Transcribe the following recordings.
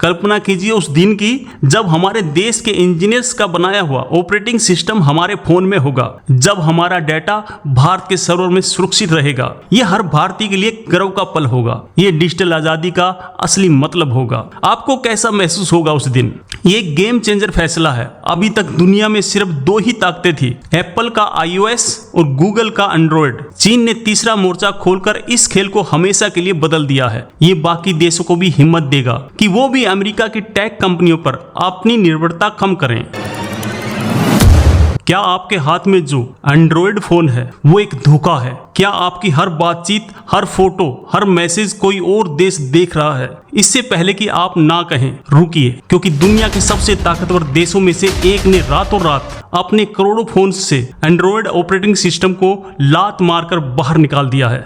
कल्पना कीजिए उस दिन की जब हमारे देश के इंजीनियर्स का बनाया हुआ ऑपरेटिंग सिस्टम हमारे फोन में होगा, जब हमारा डाटा भारत के सर्वर में सुरक्षित रहेगा। यह हर भारतीय के लिए गर्व का पल होगा। ये डिजिटल आजादी का असली मतलब होगा। आपको कैसा महसूस होगा उस दिन? ये गेम चेंजर फैसला है। अभी तक दुनिया में सिर्फ दो ही ताकतें थी, एप्पल का iOS और गूगल का एंड्रॉयड। चीन ने तीसरा मोर्चा खोलकर इस खेल को हमेशा के लिए बदल दिया है। ये बाकी देशों को भी हिम्मत देगा कि वो भी अमेरिका की टेक कंपनियों पर अपनी निर्भरता कम करें। क्या आपके हाथ में जो एंड्रॉयड फोन है वो एक धोखा है? क्या आपकी हर बातचीत, हर फोटो, हर मैसेज कोई और देश देख रहा है? इससे पहले कि आप ना कहें, रुकिए, क्योंकि दुनिया के सबसे ताकतवर देशों में से एक ने रातों रात अपने करोड़ों फोन से एंड्रॉयड ऑपरेटिंग सिस्टम को लात मारकर बाहर निकाल दिया है।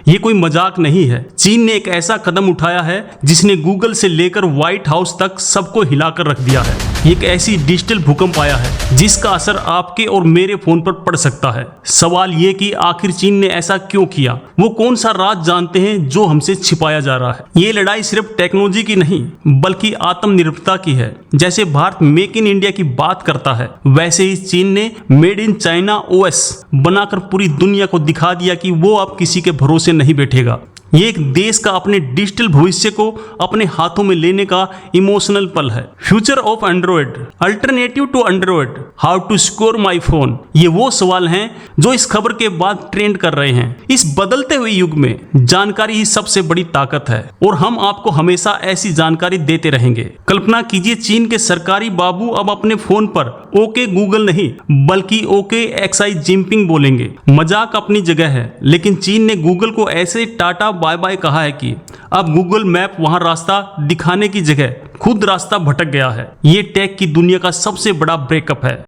ये कोई मजाक नहीं है। चीन ने एक ऐसा कदम उठाया है जिसने गूगल से लेकर व्हाइट हाउस तक सबको हिलाकर रख दिया है। एक ऐसी डिजिटल भूकंप आया है जिसका असर आपके और मेरे फोन पर पड़ सकता है। सवाल ये कि आखिर चीन ने ऐसा क्यों किया? वो कौन सा राज जानते हैं जो हमसे छिपाया जा रहा है? ये लड़ाई सिर्फ टेक्नोलॉजी की नहीं बल्कि आत्मनिर्भरता की है। जैसे भारत मेक इन इंडिया की बात करता है, वैसे ही चीन ने मेड इन चाइना OS बनाकर पूरी दुनिया को दिखा दिया कि वो अब किसी के भरोसे नहीं बैठेगा। ये एक देश का अपने डिजिटल भविष्य को अपने हाथों में लेने का इमोशनल पल है। Future of Android, alternative to Android, how to secure my phone, ये वो सवाल हैं जो इस खबर के बाद ट्रेंड कर रहे हैं। इस बदलते हुए युग में जानकारी ही सबसे बड़ी ताकत है और हम आपको हमेशा ऐसी जानकारी देते रहेंगे। कल्पना कीजिए चीन के सरकारी बाबू अब अपने फोन पर ओके गूगल नहीं बल्कि ओके XI जिनपिंग बोलेंगे। मजाक अपनी जगह है, लेकिन चीन ने गूगल को ऐसे टाटा बाय बाय कहा है कि अब गूगल मैप वहां रास्ता दिखाने की जगह खुद रास्ता भटक गया है। ये टेक की दुनिया का सबसे बड़ा ब्रेकअप है।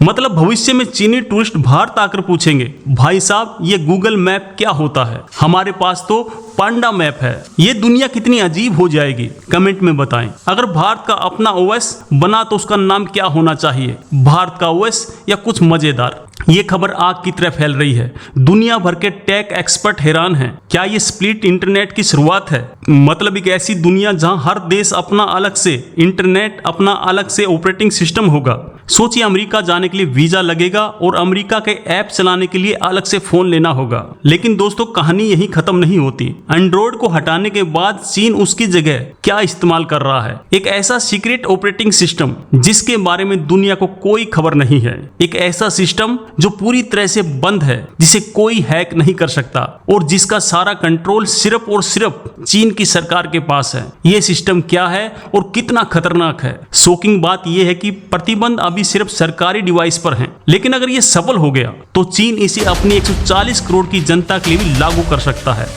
मतलब भविष्य में चीनी टूरिस्ट भारत आकर पूछेंगे, भाई साहब ये गूगल मैप क्या होता है? हमारे पास तो पांडा मैप है। ये दुनिया कितनी अजीब हो जाएगी, कमेंट में बताएं। अगर भारत का अपना OS बना तो उसका नाम क्या होना चाहिए? भारत का OS या कुछ मजेदार? ये खबर आग की तरह फैल रही है। दुनिया भर के टेक एक्सपर्ट हैरान हैं। क्या ये स्प्लिट इंटरनेट की शुरुआत है? मतलब एक ऐसी दुनिया जहां हर देश अपना अलग से इंटरनेट, अपना अलग से ऑपरेटिंग सिस्टम होगा। सोचिए अमेरिका जाने के लिए वीजा लगेगा और अमेरिका के ऐप चलाने के लिए अलग से फोन लेना होगा। लेकिन दोस्तों कहानी यही खत्म नहीं होती। एंड्रॉयड को हटाने के बाद चीन उसकी जगह क्या इस्तेमाल कर रहा है? एक ऐसा सीक्रेट ऑपरेटिंग सिस्टम जिसके बारे में दुनिया को कोई खबर नहीं है। एक ऐसा सिस्टम जो पूरी तरह से बंद है, जिसे कोई हैक नहीं कर सकता और जिसका सारा कंट्रोल सिर्फ और सिर्फ चीन की सरकार के पास है। यह सिस्टम क्या है और कितना खतरनाक है? शॉकिंग बात यह है कि प्रतिबंध अभी सिर्फ सरकारी डिवाइस पर हैं, लेकिन अगर यह सफल हो गया तो चीन इसे अपनी 140 करोड़ की जनता के लिए भी लागू कर सकता है।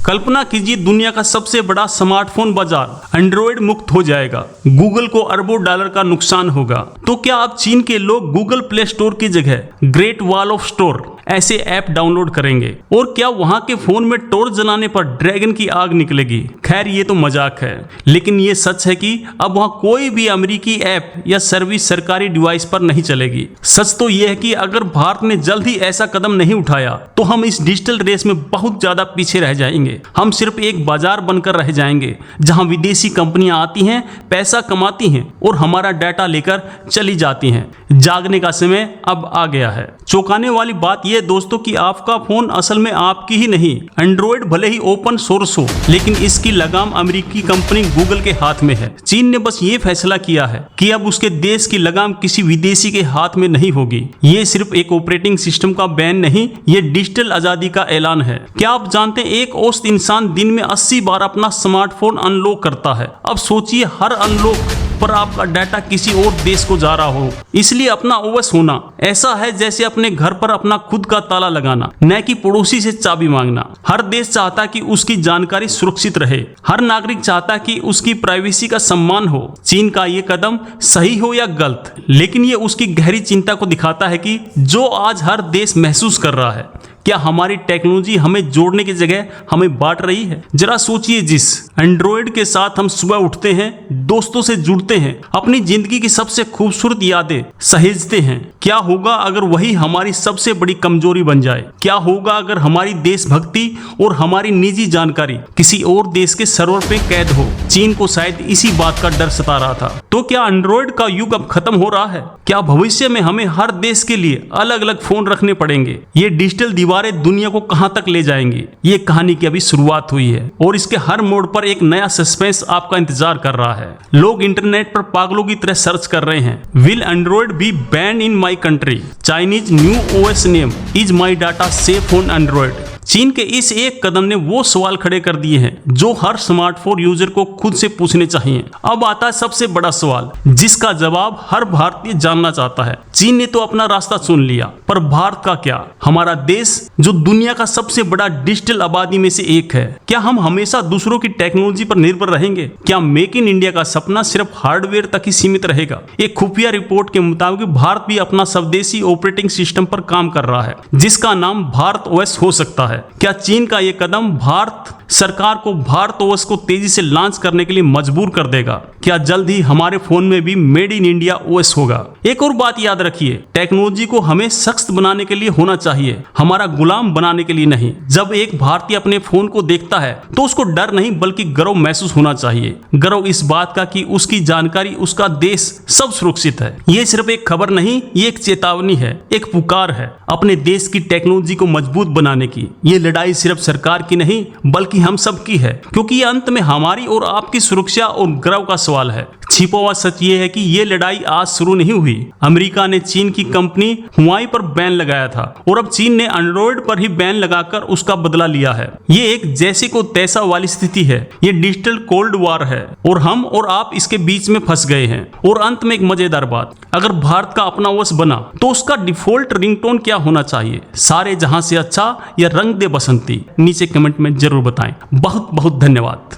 कल्पना कीजिए दुनिया का सबसे बड़ा स्मार्टफोन बाजार एंड्रॉयड मुक्त हो जाएगा। गूगल को अरबों डॉलर का नुकसान होगा। तो क्या अब चीन के लोग गूगल प्ले स्टोर की जगह ग्रेट वॉल ऑफ स्टोर ऐसे ऐप डाउनलोड करेंगे? और क्या वहां के फोन में टॉर्च जलाने पर ड्रैगन की आग निकलेगी? खैर ये तो मजाक है, लेकिन ये सच है कि अब वहां कोई भी अमेरिकी ऐप या सर्विस सरकारी डिवाइस पर नहीं चलेगी। सच तो यह है कि अगर भारत ने जल्द ही ऐसा कदम नहीं उठाया तो हम इस डिजिटल रेस में बहुत ज्यादा पीछे रह जाएंगे। हम सिर्फ एक बाजार बनकर रह जाएंगे जहां विदेशी कंपनियां आती हैं, पैसा कमाती हैं और हमारा डाटा लेकर चली जाती हैं। जागने का समय अब आ गया है। चौंकाने वाली बात यह दोस्तों कि आपका फोन असल में आपकी ही नहीं। एंड्रॉयड भले ही ओपन सोर्स हो, लेकिन इसकी लगाम अमेरिकी कंपनी गूगल के हाथ में है। चीन ने बस ये फैसला किया है कि अब उसके देश की लगाम किसी विदेशी के हाथ में नहीं होगी। ये सिर्फ एक ऑपरेटिंग सिस्टम का बैन नहीं, ये डिजिटल आजादी का ऐलान है। क्या आप जानते हैं एक औसत इंसान दिन में 80 बार अपना स्मार्टफोन अनलॉक करता है। अब सोचिए हर अनलॉक पर आपका डाटा किसी और देश को जा रहा हो। इसलिए अपना OS होना ऐसा है जैसे अपने घर पर अपना खुद का ताला लगाना, न कि पड़ोसी से चाबी मांगना। हर देश चाहता कि उसकी जानकारी सुरक्षित रहे। हर नागरिक चाहता कि उसकी प्राइवेसी का सम्मान हो। चीन का ये कदम सही हो या गलत, लेकिन ये उसकी गहरी चिंता को दिखाता है कि जो आज हर देश महसूस कर रहा है। क्या हमारी टेक्नोलॉजी हमें जोड़ने की जगह हमें बांट रही है? जरा सोचिए, जिस एंड्रॉयड के साथ हम सुबह उठते हैं, दोस्तों से जुड़ते हैं, अपनी जिंदगी की सबसे खूबसूरत यादें सहेजते हैं, क्या होगा अगर वही हमारी सबसे बड़ी कमजोरी बन जाए? क्या होगा अगर हमारी देशभक्ति और हमारी निजी जानकारी किसी और देश के सर्वर पे कैद हो? चीन को शायद इसी बात का डर सता रहा था। तो क्या एंड्रॉयड का युग अब खत्म हो रहा है? क्या भविष्य में हमें हर देश के लिए अलग अलग फोन रखने पड़ेंगे? ये डिजिटल दीवारें दुनिया को कहां तक ले जाएंगी? ये कहानी की अभी शुरुआत हुई है और इसके हर मोड़ पर एक नया सस्पेंस आपका इंतजार कर रहा है। लोग इंटरनेट पर पागलों की तरह सर्च कर रहे हैं, will Android B ban in my country? Chinese new OS name, is my data safe on Android? चीन के इस एक कदम ने वो सवाल खड़े कर दिए हैं जो हर स्मार्टफोन यूजर को खुद से पूछने चाहिए। अब आता है सबसे बड़ा सवाल, जिसका जवाब हर भारतीय जानना चाहता है। चीन ने तो अपना रास्ता चुन लिया, पर भारत का क्या? हमारा देश जो दुनिया का सबसे बड़ा डिजिटल आबादी में से एक है, क्या हम हमेशा दूसरों की टेक्नोलॉजी पर निर्भर रहेंगे? क्या मेक इन इंडिया का सपना सिर्फ हार्डवेयर तक ही सीमित रहेगा? एक खुफिया रिपोर्ट के मुताबिक भारत भी अपना स्वदेशी ऑपरेटिंग सिस्टम पर काम कर रहा है, जिसका नाम भारत ओएस हो सकता है। क्या चीन का यह कदम भारत सरकार को भारत ओएस को तेजी से लॉन्च करने के लिए मजबूर कर देगा? क्या जल्द ही हमारे फोन में भी मेड इन इंडिया ओएस होगा? एक और बात याद रखिए, टेक्नोलॉजी को हमें सख्त बनाने के लिए होना चाहिए, हमारा गुलाम बनाने के लिए नहीं। जब एक भारतीय अपने फोन को देखता है तो उसको डर नहीं बल्कि गर्व महसूस होना चाहिए। गर्व इस बात का कि उसकी जानकारी, उसका देश सब सुरक्षित है। ये सिर्फ एक खबर नहीं, ये एक चेतावनी है, एक पुकार है अपने देश की टेक्नोलॉजी को मजबूत बनाने की। ये लड़ाई सिर्फ सरकार की नहीं बल्कि हम सब की है, क्योंकि ये अंत में हमारी और आपकी सुरक्षा और गर्व का सवाल है। छिपा हुआ सच ये है कि ये लड़ाई आज शुरू नहीं हुई। अमेरिका ने चीन की कंपनी हुआई पर बैन लगाया था और अब चीन ने एंड्रॉयड पर ही बैन लगाकर उसका बदला लिया है। ये एक जैसे को तैसा वाली स्थिति है। ये डिजिटल कोल्ड वॉर है और हम और आप इसके बीच में फंस गए हैं। और अंत में एक मजेदार बात, अगर भारत का अपना ओएस बना तो उसका डिफॉल्ट रिंगटोन क्या होना चाहिए? सारे जहां से अच्छा या रंग दे बसंती? नीचे कमेंट में जरूर बताएं। बहुत बहुत धन्यवाद।